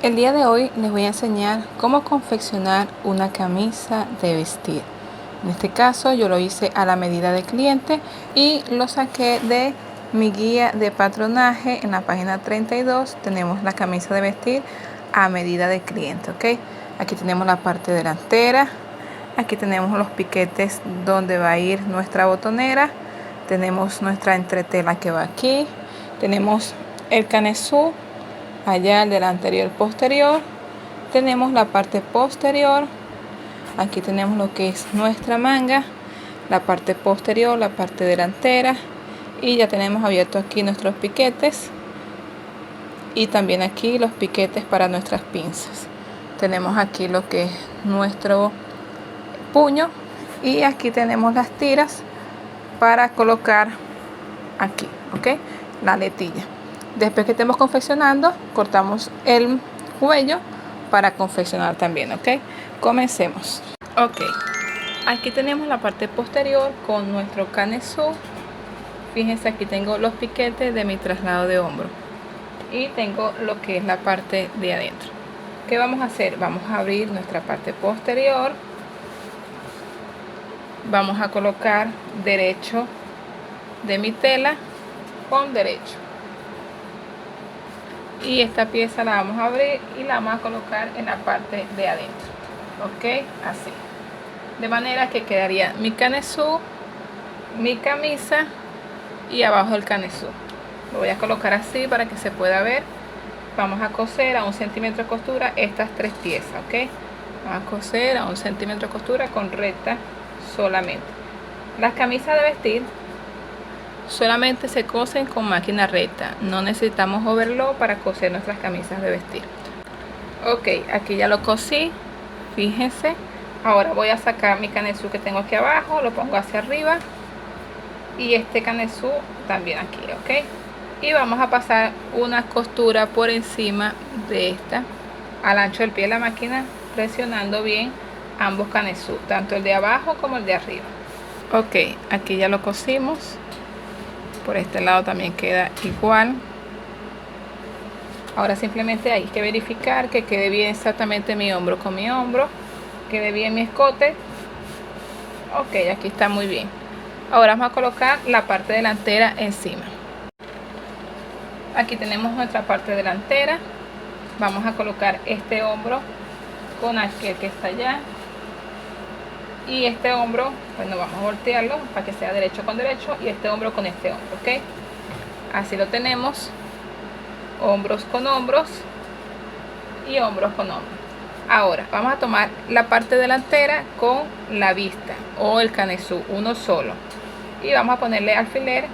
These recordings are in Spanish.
El día de hoy les voy a enseñar cómo confeccionar una camisa de vestir. En este caso yo lo hice a la medida del cliente y lo saqué de mi guía de patronaje. En la página 32 tenemos la camisa de vestir a medida del cliente, ¿ok? Aquí tenemos la parte delantera, aquí tenemos los piquetes donde va a ir nuestra botonera, tenemos nuestra entretela que va aquí, tenemos el canesú allá, el del anterior posterior, tenemos la parte posterior, aquí tenemos lo que es nuestra manga, la parte posterior, la parte delantera, y ya tenemos abierto aquí nuestros piquetes y también aquí los piquetes para nuestras pinzas. Tenemos aquí lo que es nuestro puño y aquí tenemos las tiras para colocar aquí, ¿ok? La letilla. Después que estemos confeccionando, cortamos el cuello para confeccionar también, ¿ok? Comencemos. Ok, aquí tenemos la parte posterior con nuestro canesú. Fíjense, aquí tengo los piquetes de mi traslado de hombro y tengo lo que es la parte de adentro. ¿Qué vamos a hacer? Vamos a abrir nuestra parte posterior, vamos a colocar derecho de mi tela con derecho, y esta pieza la vamos a abrir y la vamos a colocar en la parte de adentro, ok, así, de manera que quedaría mi canesú, mi camisa y abajo el canesú. Lo voy a colocar así para que se pueda ver. Vamos a coser a 1 centímetro de costura estas tres piezas, ok. Vamos a coser a 1 centímetro de costura con recta solamente. Las camisas de vestir solamente se cosen con máquina recta, no necesitamos overlock para coser nuestras camisas de vestir. Ok, aquí ya lo cosí, fíjense. Ahora voy a sacar mi canesú que tengo aquí abajo, lo pongo hacia arriba y este canesú también aquí, ok. Y vamos a pasar una costura por encima de esta al ancho del pie de la máquina, presionando bien ambos canesú, tanto el de abajo como el de arriba. Ok, aquí ya lo cosimos. Por este lado también queda igual. Ahora simplemente hay que verificar que quede bien exactamente mi hombro con mi hombro, quede bien mi escote. Ok, aquí está muy bien. Ahora vamos a colocar la parte delantera encima. Aquí tenemos nuestra parte delantera. Vamos a colocar este hombro con aquel que está allá, y este hombro, bueno, vamos a voltearlo para que sea derecho con derecho, y este hombro con este hombro, ok. Así lo tenemos, hombros con hombros y hombros con hombros. Ahora vamos a tomar la parte delantera con la vista o el canesú, uno solo, y vamos a ponerle alfiler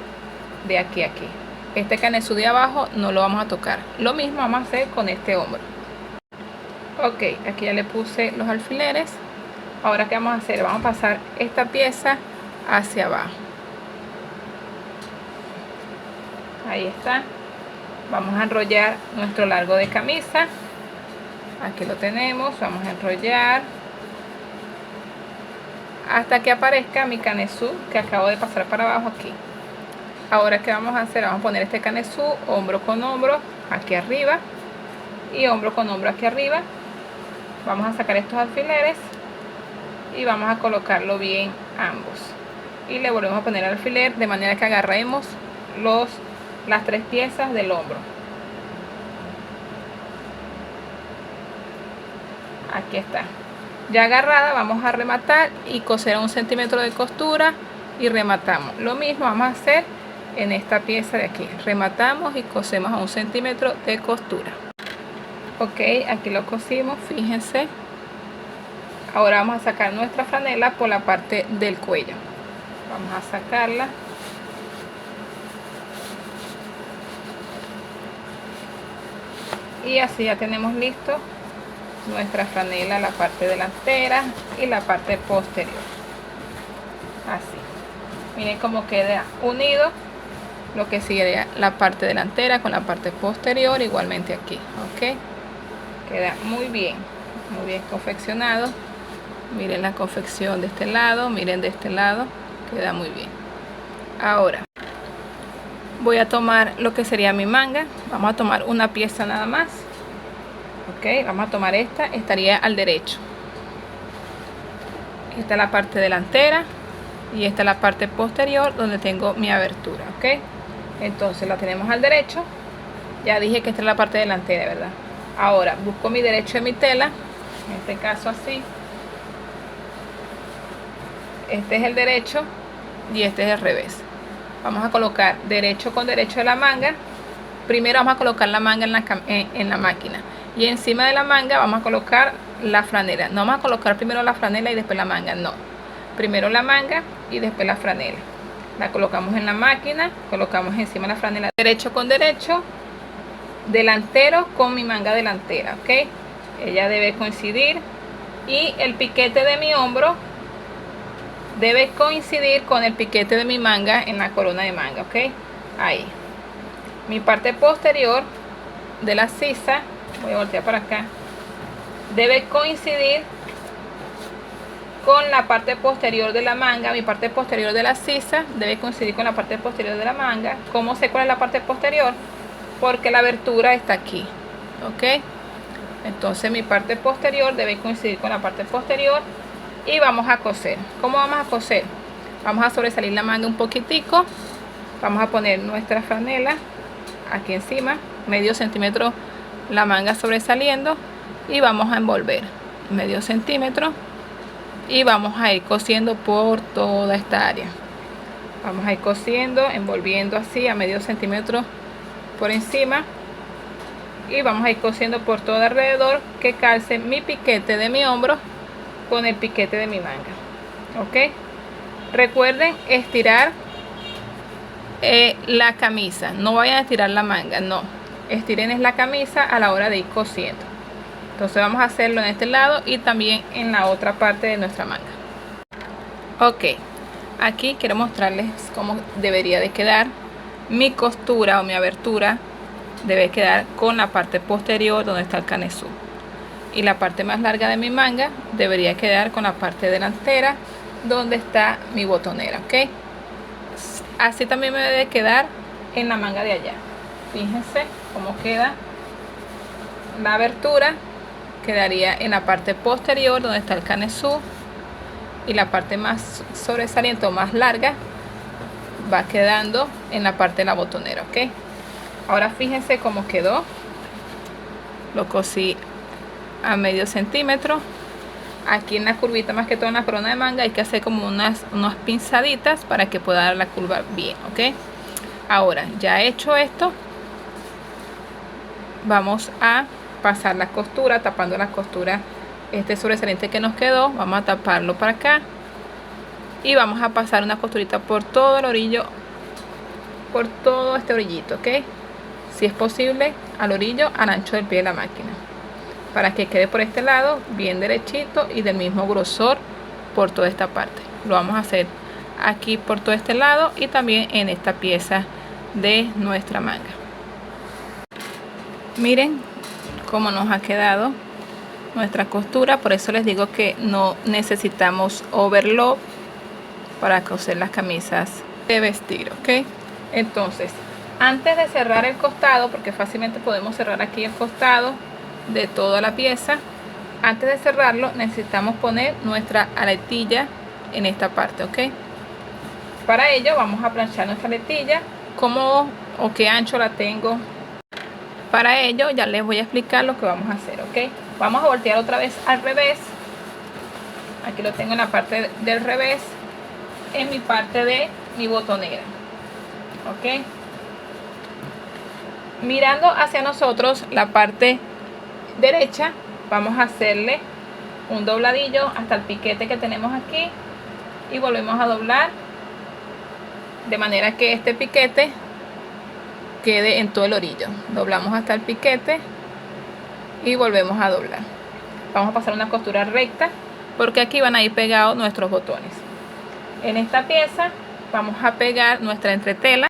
de aquí a aquí. Este canesú de abajo no lo vamos a tocar. Lo mismo vamos a hacer con este hombro. Ok, aquí ya le puse los alfileres. Ahora, ¿qué vamos a hacer? Vamos a pasar esta pieza hacia abajo. Ahí está. Vamos a enrollar nuestro largo de camisa. Aquí lo tenemos. Vamos a enrollar hasta que aparezca mi canesú que acabo de pasar para abajo aquí. Ahora, ¿qué vamos a hacer? Vamos a poner este canesú hombro con hombro aquí arriba y hombro con hombro aquí arriba. Vamos a sacar estos alfileres y vamos a colocarlo bien ambos, y le volvemos a poner el alfiler de manera que agarremos las tres piezas del hombro. Aquí está ya agarrada. Vamos a rematar y coser a 1 centímetro de costura y rematamos. Lo mismo vamos a hacer en esta pieza de aquí, rematamos y cosemos a 1 centímetro de costura. Ok, aquí lo cosimos, fíjense. Ahora vamos a sacar nuestra franela por la parte del cuello. Vamos a sacarla. Y así ya tenemos listo nuestra franela, la parte delantera y la parte posterior. Así. Miren cómo queda unido lo que sigue la parte delantera con la parte posterior, igualmente aquí. Ok. Queda muy bien confeccionado. Miren la confección de este lado, miren de este lado, queda muy bien. Ahora voy a tomar lo que sería mi manga. Vamos a tomar una pieza nada más. Ok, vamos a tomar esta, estaría al derecho. Esta es la parte delantera y esta es la parte posterior donde tengo mi abertura. Ok, entonces la tenemos al derecho. Ya dije que esta es la parte delantera, ¿verdad? Ahora busco mi derecho de mi tela, en este caso así. Este es el derecho y este es el revés. Vamos a colocar derecho con derecho de la manga. Primero vamos a colocar la manga en la máquina, y encima de la manga vamos a colocar la franela. No vamos a colocar primero la franela y después la manga, no. Primero la manga y después la franela. La colocamos en la máquina, colocamos encima la franela. Derecho con derecho, delantero con mi manga delantera, ok. Ella debe coincidir, y el piquete de mi hombro debe coincidir con el piquete de mi manga en la corona de manga, ok. Ahí. Mi parte posterior de la sisa, voy a voltear para acá, debe coincidir con la parte posterior de la manga. Mi parte posterior de la sisa debe coincidir con la parte posterior de la manga. ¿Cómo sé cuál es la parte posterior? Porque la abertura está aquí, ok. Entonces mi parte posterior debe coincidir con la parte posterior, y vamos a coser. ¿Cómo vamos a coser? Vamos a sobresalir la manga un poquitico, vamos a poner nuestra franela aquí encima, medio centímetro la manga sobresaliendo, y vamos a envolver medio centímetro, y vamos a ir cosiendo por toda esta área. Vamos a ir cosiendo, envolviendo así a medio centímetro por encima, y vamos a ir cosiendo por todo alrededor, que calce mi piquete de mi hombro con el piquete de mi manga, ok. Recuerden estirar la camisa, no vayan a estirar la manga, no, estiren la camisa a la hora de ir cosiendo. Entonces vamos a hacerlo en este lado y también en la otra parte de nuestra manga. Ok, aquí quiero mostrarles cómo debería de quedar mi costura, o mi abertura debe quedar con la parte posterior donde está el canesú, y la parte más larga de mi manga debería quedar con la parte delantera donde está mi botonera, ok. Así también me debe quedar en la manga de allá. Fíjense cómo queda la abertura. Quedaría en la parte posterior donde está el canesú, y la parte más sobresaliente o más larga va quedando en la parte de la botonera, ok. Ahora fíjense cómo quedó. Lo cosí a medio centímetro. Aquí en la curvita, más que todo en la corona de manga, hay que hacer como unas pinzaditas para que pueda dar la curva bien, ok. Ahora ya hecho esto, vamos a pasar la costura, tapando la costura, este sobresaliente que nos quedó, vamos a taparlo para acá, y vamos a pasar una costurita por todo el orillo, por todo este orillito, ok. Si es posible, al orillo, al ancho del pie de la máquina, para que quede por este lado bien derechito y del mismo grosor por toda esta parte. Lo vamos a hacer aquí por todo este lado, y también en esta pieza de nuestra manga. Miren cómo nos ha quedado nuestra costura. Por eso les digo que no necesitamos overlock para coser las camisas de vestir, ok. Entonces, antes de cerrar el costado, porque fácilmente podemos cerrar aquí el costado de toda la pieza, antes de cerrarlo necesitamos poner nuestra aletilla en esta parte, ok. Para ello vamos a planchar nuestra aletilla, cómo o qué ancho la tengo. Para ello ya les voy a explicar lo que vamos a hacer, ok. Vamos a voltear otra vez al revés. Aquí lo tengo en la parte del revés, en mi parte de mi botonera, ok. Mirando hacia nosotros la parte derecha, vamos a hacerle un dobladillo hasta el piquete que tenemos aquí, y volvemos a doblar de manera que este piquete quede en todo el orillo. Doblamos hasta el piquete y volvemos a doblar. Vamos a pasar una costura recta, porque aquí van a ir pegados nuestros botones. En esta pieza vamos a pegar nuestra entretela.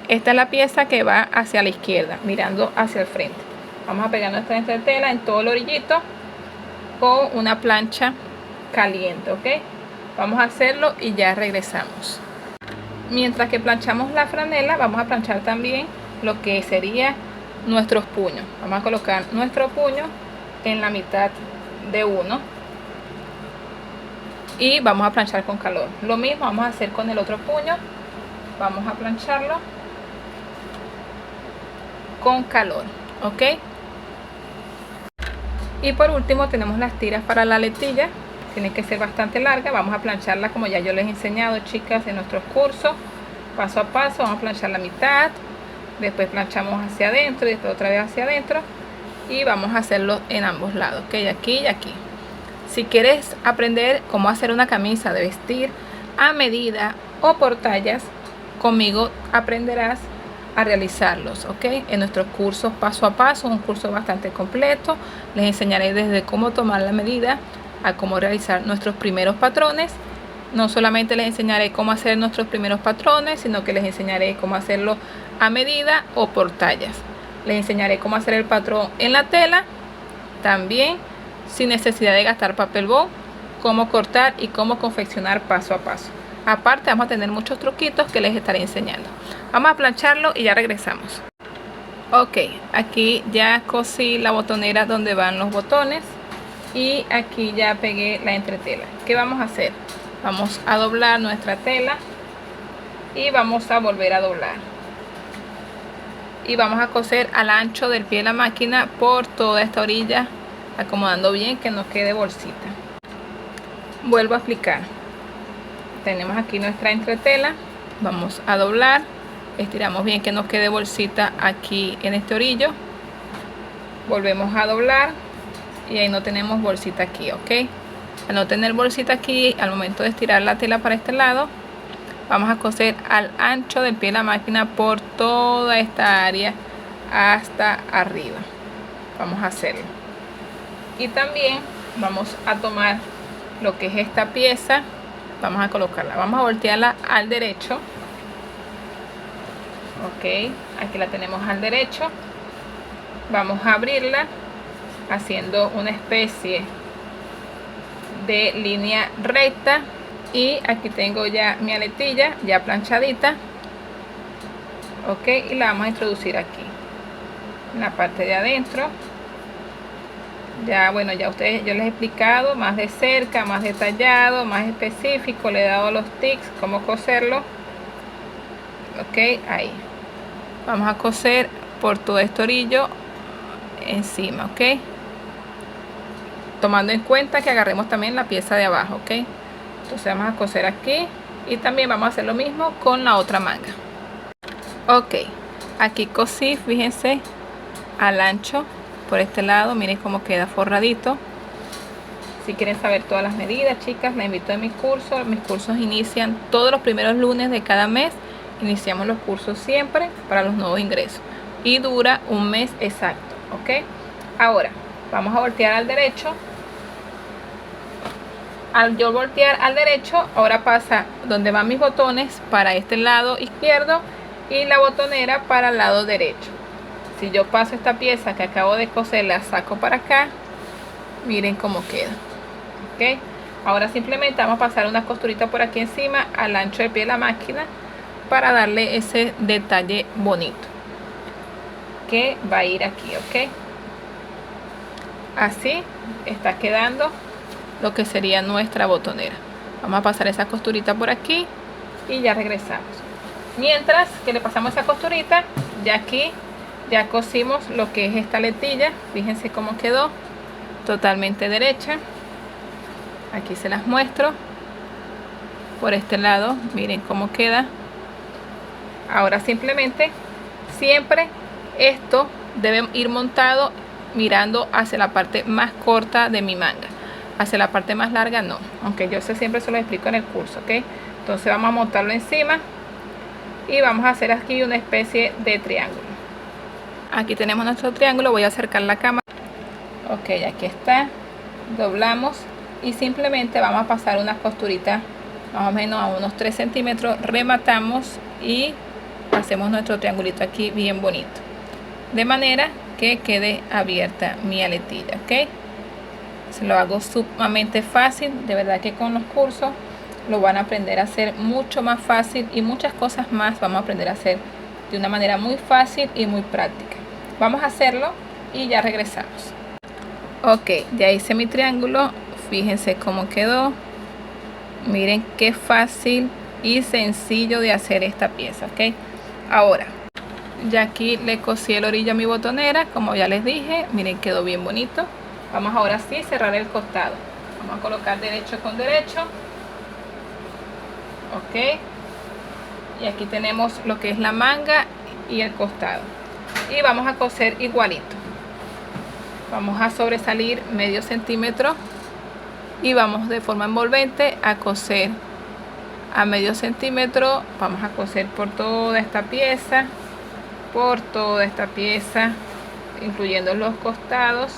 Esta es la pieza que va hacia la izquierda, mirando hacia el frente. Vamos a pegar nuestra entretela en todo el orillito con una plancha caliente, ok. Vamos a hacerlo y ya regresamos. Mientras que planchamos la franela, vamos a planchar también lo que sería nuestros puños. Vamos a colocar nuestro puño en la mitad de uno y vamos a planchar con calor. Lo mismo vamos a hacer con el otro puño. Vamos a plancharlo con calor, ok. Y por último tenemos las tiras para la letilla. Tienen que ser bastante largas. Vamos a plancharla como ya yo les he enseñado, chicas, en nuestros cursos, paso a paso. Vamos a planchar la mitad, después planchamos hacia adentro y después otra vez hacia adentro, y vamos a hacerlo en ambos lados, ok, aquí y aquí. Si quieres aprender cómo hacer una camisa de vestir a medida o por tallas, conmigo aprenderás a realizarlos, ok, en nuestros cursos paso a paso, un curso bastante completo. Les enseñaré desde cómo tomar la medida a cómo realizar nuestros primeros patrones. No solamente les enseñaré cómo hacer nuestros primeros patrones, sino que les enseñaré cómo hacerlo a medida o por tallas. Les enseñaré cómo hacer el patrón en la tela, también sin necesidad de gastar papel bond, cómo cortar y cómo confeccionar paso a paso. Aparte vamos a tener muchos truquitos que les estaré enseñando. Vamos a plancharlo y ya regresamos. Ok, aquí ya cosí la botonera donde van los botones y aquí ya pegué la entretela. ¿Qué vamos a hacer? Vamos a doblar nuestra tela y vamos a volver a doblar. Y vamos a coser al ancho del pie de la máquina por toda esta orilla, acomodando bien que no quede bolsita. Vuelvo a explicar. Tenemos aquí nuestra entretela, vamos a doblar, estiramos bien que no quede bolsita aquí en este orillo, volvemos a doblar y ahí no tenemos bolsita aquí, ok. Al no tener bolsita aquí, al momento de estirar la tela para este lado, vamos a coser al ancho del pie de la máquina por toda esta área hasta arriba. Vamos a hacerlo. Y también vamos a tomar lo que es esta pieza, vamos a colocarla, vamos a voltearla al derecho, ok, aquí la tenemos al derecho. Vamos a abrirla haciendo una especie de línea recta y aquí tengo ya mi aletilla ya planchadita, ok, y la vamos a introducir aquí en la parte de adentro. Ya bueno, ya ustedes, yo les he explicado más de cerca, más detallado, más específico, le he dado los tips cómo coserlo, ok. Ahí vamos a coser por todo este orillo encima, ok, tomando en cuenta que agarremos también la pieza de abajo, ok. Entonces vamos a coser aquí y también vamos a hacer lo mismo con la otra manga, ok. Aquí cosí, fíjense, al ancho por este lado, miren cómo queda forradito. Si quieren saber todas las medidas, chicas, les invito a mis cursos. Mis cursos inician todos los primeros lunes de cada mes. Iniciamos los cursos siempre para los nuevos ingresos y dura un mes exacto, ok. Ahora vamos a voltear al derecho. Al yo voltear al derecho, ahora pasa donde van mis botones para este lado izquierdo y la botonera para el lado derecho. Si yo paso esta pieza que acabo de coser, la saco para acá, miren cómo queda, ok. Ahora simplemente vamos a pasar una costurita por aquí encima al ancho del pie de la máquina para darle ese detalle bonito que va a ir aquí, ok. Así está quedando lo que sería nuestra botonera. Vamos a pasar esa costurita por aquí y ya regresamos. Mientras que le pasamos esa costurita, ya aquí ya cosimos lo que es esta letilla. Fíjense cómo quedó, totalmente derecha. Aquí se las muestro por este lado, miren cómo queda. Ahora simplemente, siempre esto debe ir montado mirando hacia la parte más corta de mi manga, hacia la parte más larga no, aunque yo siempre se lo explico en el curso, ok. Entonces vamos a montarlo encima y vamos a hacer aquí una especie de triángulo. Aquí tenemos nuestro triángulo, voy a acercar la cámara, ok, aquí está. Doblamos y simplemente vamos a pasar unas costuritas más o menos a unos 3 centímetros, rematamos y hacemos nuestro triangulito aquí bien bonito, de manera que quede abierta mi aletilla, ok. Se lo hago sumamente fácil, de verdad que con los cursos lo van a aprender a hacer mucho más fácil y muchas cosas más vamos a aprender a hacer de una manera muy fácil y muy práctica. Vamos a hacerlo y ya regresamos. Ok, ya hice mi triángulo. Fíjense cómo quedó. Miren qué fácil y sencillo de hacer esta pieza, ok. Ahora, ya aquí le cosí el orillo a mi botonera, como ya les dije. Miren, quedó bien bonito. Vamos ahora sí a cerrar el costado. Vamos a colocar derecho con derecho. Ok. Y aquí tenemos lo que es la manga y el costado. Y vamos a coser igualito. Vamos a sobresalir medio centímetro y vamos de forma envolvente a coser a medio centímetro. Vamos a coser por toda esta pieza, incluyendo los costados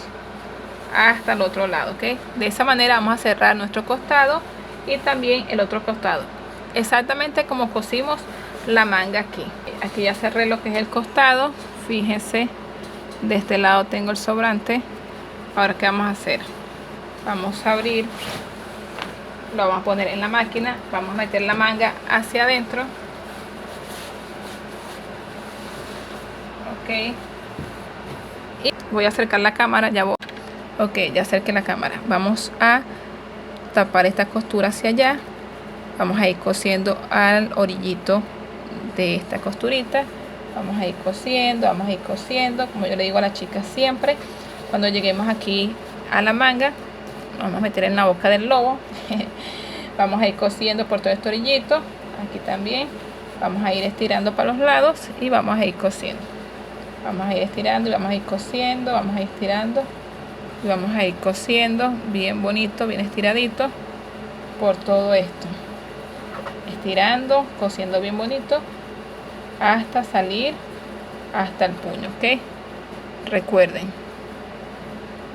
hasta el otro lado, ¿ok? De esa manera vamos a cerrar nuestro costado y también el otro costado, exactamente como cosimos la manga aquí. Aquí ya cerré lo que es el costado. Fíjense, de este lado tengo el sobrante. Ahora, ¿qué vamos a hacer? Vamos a abrir, lo vamos a poner en la máquina, vamos a meter la manga hacia adentro. Ok, y voy a acercar la cámara, ya voy. Ok, ya acerqué la cámara. Vamos a tapar esta costura hacia allá. Vamos a ir cosiendo al orillito de esta costurita. Vamos a ir cosiendo, como yo le digo a las chicas siempre. Cuando lleguemos aquí a la manga, vamos a meter en la boca del lobo. Vamos a ir cosiendo por todo este orillito. Aquí también vamos a ir estirando para los lados y vamos a ir cosiendo. Vamos a ir estirando y vamos a ir cosiendo, vamos a ir estirando y vamos a ir cosiendo bien bonito, bien estiradito por todo esto. Estirando, cosiendo bien bonito hasta salir hasta el puño, ¿ok? Recuerden,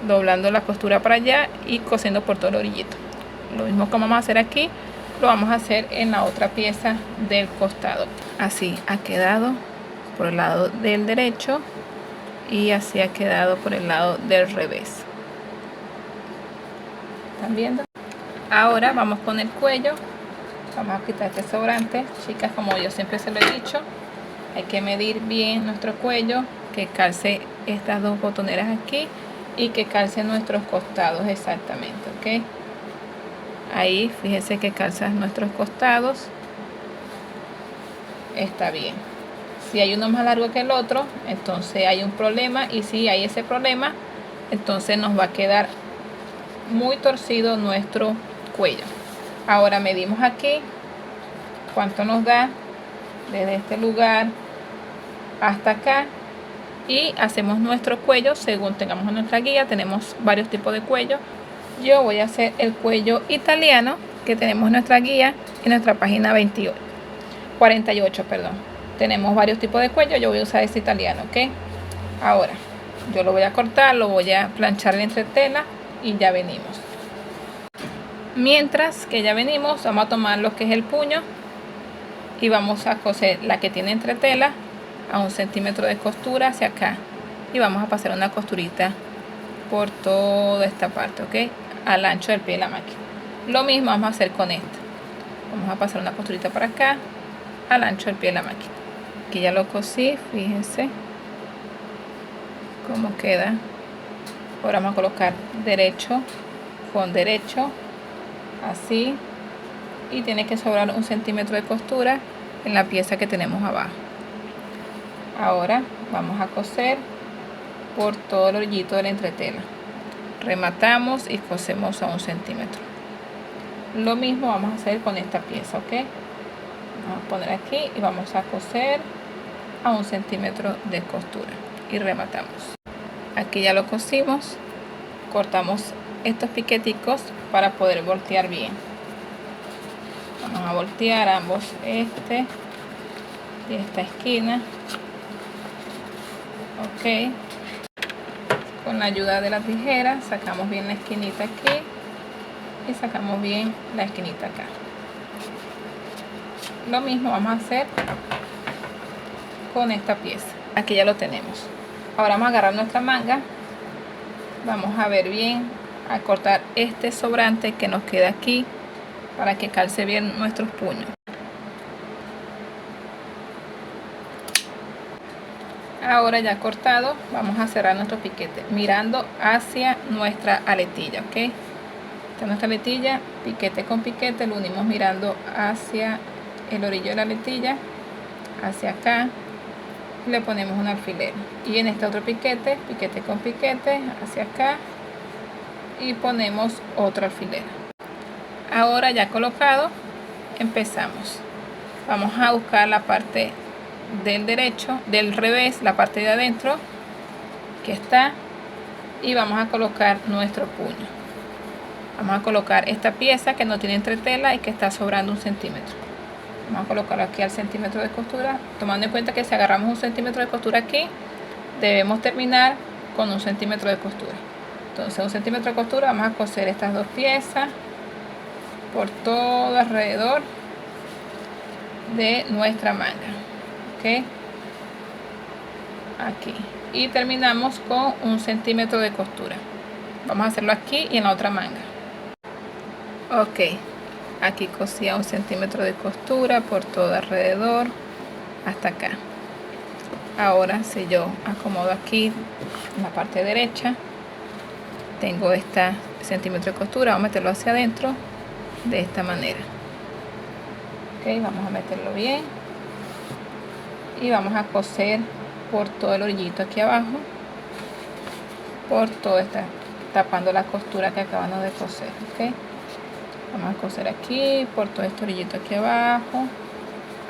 doblando la costura para allá y cosiendo por todo el orillito. Lo mismo que vamos a hacer aquí, lo vamos a hacer en la otra pieza del costado. Así ha quedado por el lado del derecho y así ha quedado por el lado del revés. ¿Están viendo? Ahora vamos con el cuello. Vamos a quitar este sobrante. Chicas, como yo siempre se lo he dicho, hay que medir bien nuestro cuello, que calce estas dos botoneras aquí y que calce nuestros costados exactamente, ¿ok? Ahí fíjense que calza nuestros costados. Está bien. Si hay uno más largo que el otro, entonces hay un problema, y si hay ese problema, entonces nos va a quedar muy torcido nuestro cuello. Ahora medimos aquí cuánto nos da desde este lugar hasta acá y hacemos nuestro cuello según tengamos en nuestra guía. Tenemos varios tipos de cuello. Yo voy a hacer el cuello italiano que tenemos en nuestra guía, en nuestra página 48, perdón. Tenemos varios tipos de cuello, yo voy a usar este italiano, ¿ok? Ahora, yo lo voy a cortar, lo voy a planchar en entretela y ya venimos. Mientras que ya venimos, vamos a tomar lo que es el puño y vamos a coser la que tiene entretela a 1 centímetro de costura hacia acá. Y vamos a pasar una costurita por toda esta parte, ¿ok? Al ancho del pie de la máquina. Lo mismo vamos a hacer con esta. Vamos a pasar una costurita para acá, al ancho del pie de la máquina. Aquí ya lo cosí, fíjense cómo queda. Ahora vamos a colocar derecho con derecho, así, y tiene que sobrar 1 centímetro de costura en la pieza que tenemos abajo. Ahora vamos a coser por todo el orillito de la entretela. Rematamos y cosemos a 1 centímetro. Lo mismo vamos a hacer con esta pieza, ¿ok? Vamos a poner aquí y vamos a coser a 1 centímetro de costura y rematamos. Aquí ya lo cosimos. Cortamos estos piqueticos para poder voltear bien. Vamos a voltear ambos, este y esta esquina, ok. Con la ayuda de la tijera sacamos bien la esquinita aquí y sacamos bien la esquinita acá. Lo mismo vamos a hacer con esta pieza. Aquí ya lo tenemos. Ahora vamos a agarrar nuestra manga, vamos a ver bien, a cortar este sobrante que nos queda aquí para que calce bien nuestros puños. Ahora ya cortado, vamos a cerrar nuestro piquete mirando hacia nuestra aletilla, ¿ok? Esta es nuestra aletilla, piquete con piquete, lo unimos mirando hacia el orillo de la aletilla, hacia acá, y le ponemos un alfiler. Y en este otro piquete, piquete con piquete, hacia acá, y ponemos otro alfiler. Ahora ya colocado, empezamos. Vamos a buscar la parte del derecho, del revés, la parte de adentro que está, y vamos a colocar nuestro puño. Vamos a colocar esta pieza que no tiene entretela y que está sobrando 1 centímetro. Vamos a colocarlo aquí al centímetro de costura, tomando en cuenta que si agarramos 1 centímetro de costura aquí, debemos terminar con 1 centímetro de costura. Entonces 1 centímetro de costura, vamos a coser estas dos piezas por todo alrededor de nuestra manga, ¿ok? Aquí, y terminamos con 1 centímetro de costura. Vamos a hacerlo aquí y en la otra manga. Ok, aquí cosí a 1 centímetro de costura por todo alrededor hasta acá. Ahora, si yo acomodo aquí en la parte derecha, tengo este centímetro de costura, vamos a meterlo hacia adentro de esta manera. Ok, vamos a meterlo bien y vamos a coser por todo el orillito aquí abajo, por todo esta, tapando la costura que acabamos de coser. Ok, vamos a coser aquí por todo este orillito aquí abajo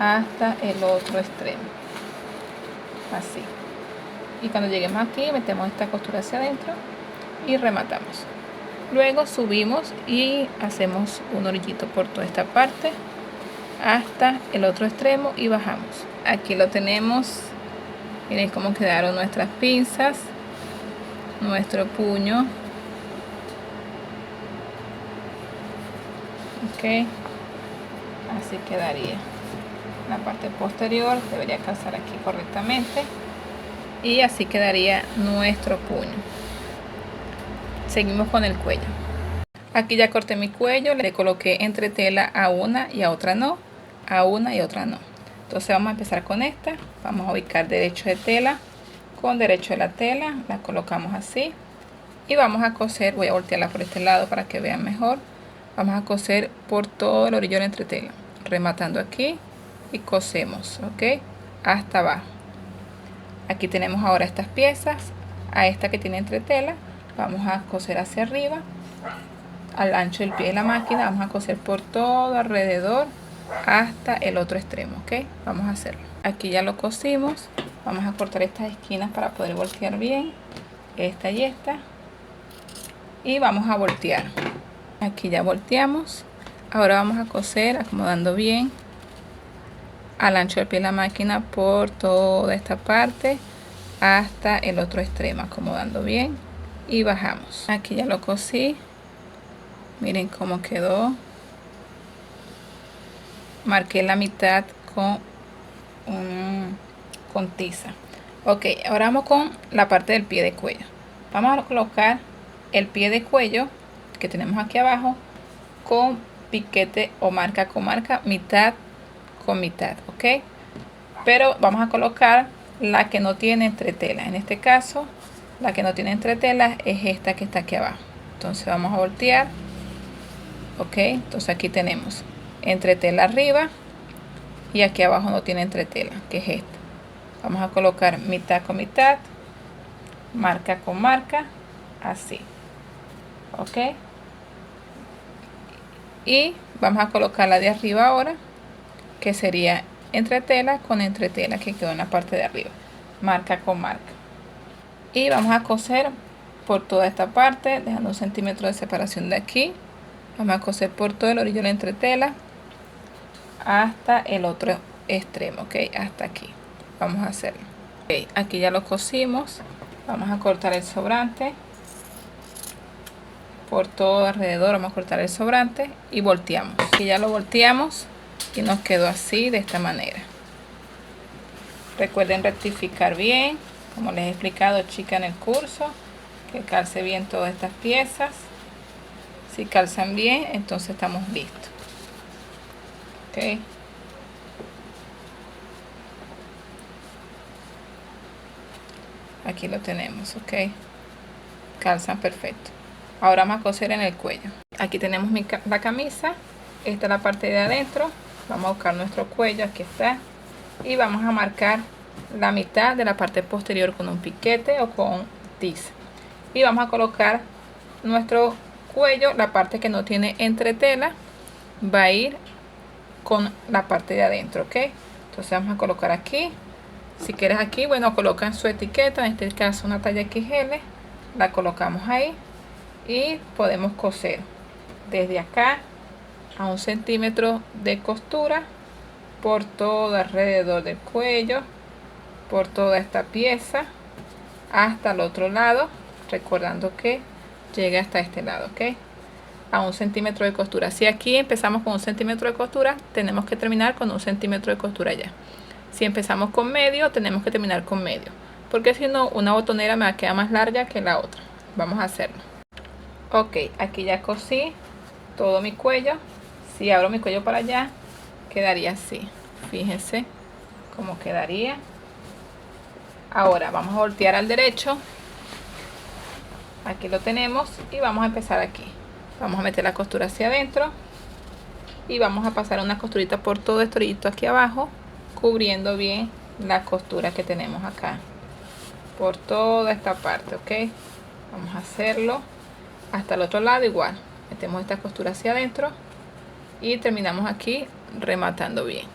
hasta el otro extremo, así. Y cuando lleguemos aquí, metemos esta costura hacia adentro y rematamos. Luego subimos y hacemos un orillito por toda esta parte hasta el otro extremo y bajamos. Aquí lo tenemos. Miren cómo quedaron nuestras pinzas, nuestro puño. Ok, así quedaría. La parte posterior debería calzar aquí correctamente y así quedaría nuestro puño. Seguimos con el cuello. Aquí ya corté mi cuello, le coloqué entretela a una y a otra no, a una y otra no. Entonces vamos a empezar con esta. Vamos a ubicar derecho de tela con derecho de la tela, la colocamos así y vamos a coser. Voy a voltearla por este lado para que vean mejor. Vamos a coser por todo el orillo de la entretela, rematando aquí y cosemos, ok, hasta abajo. Aquí tenemos ahora estas piezas. A esta que tiene entretela vamos a coser hacia arriba al ancho del pie de la máquina, vamos a coser por todo alrededor hasta el otro extremo. Ok, vamos a hacerlo. Aquí ya lo cosimos. Vamos a cortar estas esquinas para poder voltear bien, esta y esta, y vamos a voltear. Aquí ya volteamos. Ahora vamos a coser acomodando bien al ancho del pie de la máquina por toda esta parte hasta el otro extremo, acomodando bien y bajamos. Aquí ya lo cosí. Miren cómo quedó. Marqué la mitad con tiza. Ok, ahora vamos con la parte del pie de cuello. Vamos a colocar el pie de cuello que tenemos aquí abajo con piquete o marca con marca, mitad con mitad, ok. Pero vamos a colocar la que no tiene entretela. En este caso, la que no tiene entretela es esta que está aquí abajo. Entonces vamos a voltear. Ok, entonces aquí tenemos entretela arriba y aquí abajo no tiene entretela, que es esta. Vamos a colocar mitad con mitad, marca con marca, así. Ok, y vamos a colocar la de arriba ahora, que sería entretela con entretela, que quedó en la parte de arriba, marca con marca. Y vamos a coser por toda esta parte, dejando 1 centímetro de separación de aquí. Vamos a coser por todo el orillo de la entretela hasta el otro extremo, ok, hasta aquí. Vamos a hacerlo. Okay, aquí ya lo cosimos. Vamos a cortar el sobrante por todo alrededor. Vamos a cortar el sobrante y volteamos. Aquí ya lo volteamos y nos quedó así, de esta manera. Recuerden rectificar bien, como les he explicado, chicas, en el curso, que calce bien todas estas piezas. Si calzan bien, entonces estamos listos. Ok. Aquí lo tenemos, ok. Calzan perfecto. Ahora vamos a coser en el cuello. Aquí tenemos la camisa. Esta es la parte de adentro. Vamos a buscar nuestro cuello, aquí está. Y vamos a marcar la mitad de la parte posterior con un piquete o con tiza. Y vamos a colocar nuestro cuello, la parte que no tiene entretela, va a ir con la parte de adentro, ok. Entonces vamos a colocar aquí. Si quieres aquí, bueno, colocan su etiqueta, en este caso una talla XL, la colocamos ahí y podemos coser desde acá a 1 centímetro de costura por todo alrededor del cuello, por toda esta pieza hasta el otro lado, recordando que llega hasta este lado, ok, a 1 centímetro de costura. Si aquí empezamos con 1 centímetro de costura, tenemos que terminar con 1 centímetro de costura ya. Si empezamos con medio, tenemos que terminar con medio, porque si no, una botonera me va a quedar más larga que la otra. Vamos a hacerlo. Ok, aquí ya cosí todo mi cuello. Si abro mi cuello para allá, quedaría así. Fíjense cómo quedaría. Ahora vamos a voltear al derecho. Aquí lo tenemos y vamos a empezar aquí. Vamos a meter la costura hacia adentro y vamos a pasar una costurita por todo este orillito aquí abajo, cubriendo bien la costura que tenemos acá por toda esta parte, ok. Vamos a hacerlo hasta el otro lado igual. Metemos esta costura hacia adentro y terminamos aquí rematando bien.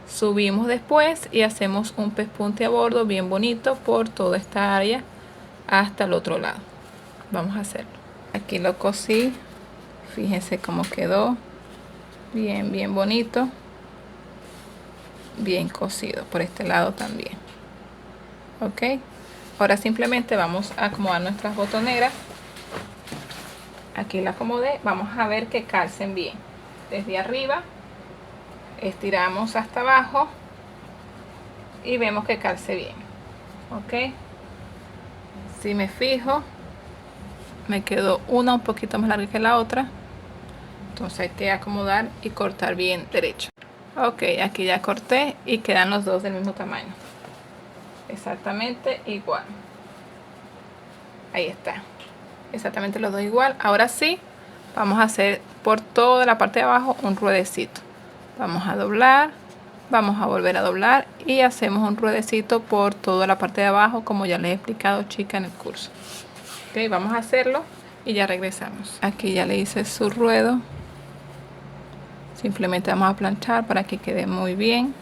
Subimos después y hacemos un pespunte a bordo bien bonito por toda esta área hasta el otro lado. Vamos a hacerlo. Aquí lo cosí. Fíjense cómo quedó. Bien bonito. Bien cosido por este lado también. Ok. Ahora simplemente vamos a acomodar nuestras botoneras. Aquí la acomodé. Vamos a ver que calcen bien. Desde arriba estiramos hasta abajo y vemos que calce bien, ok. Si me fijo, me quedó una un poquito más larga que la otra, entonces hay que acomodar y cortar bien derecho. Ok, aquí ya corté y quedan los dos del mismo tamaño, exactamente igual. Ahí está, exactamente los dos igual. Ahora sí, vamos a hacer por toda la parte de abajo un ruedecito. Vamos a doblar, vamos a volver a doblar y hacemos un ruedecito por toda la parte de abajo, como ya les he explicado, chicas, en el curso. Ok, vamos a hacerlo y ya regresamos. Aquí ya le hice su ruedo. Simplemente vamos a planchar para que quede muy bien.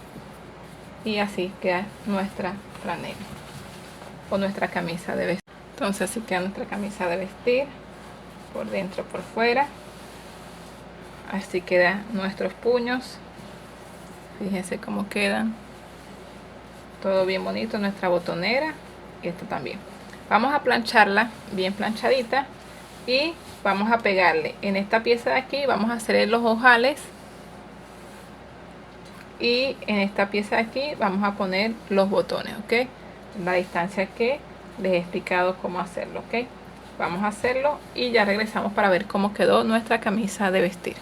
Y así queda nuestra franela o nuestra camisa de vestir. Entonces así queda nuestra camisa de vestir, por dentro, por fuera. Así quedan nuestros puños. Fíjense cómo quedan. Todo bien bonito. Nuestra botonera. Y esto también. Vamos a plancharla bien planchadita. Y vamos a pegarle en esta pieza de aquí. Vamos a hacer los ojales. Y en esta pieza de aquí vamos a poner los botones. Ok. La distancia que les he explicado cómo hacerlo. Ok. Vamos a hacerlo. Y ya regresamos para ver cómo quedó nuestra camisa de vestir.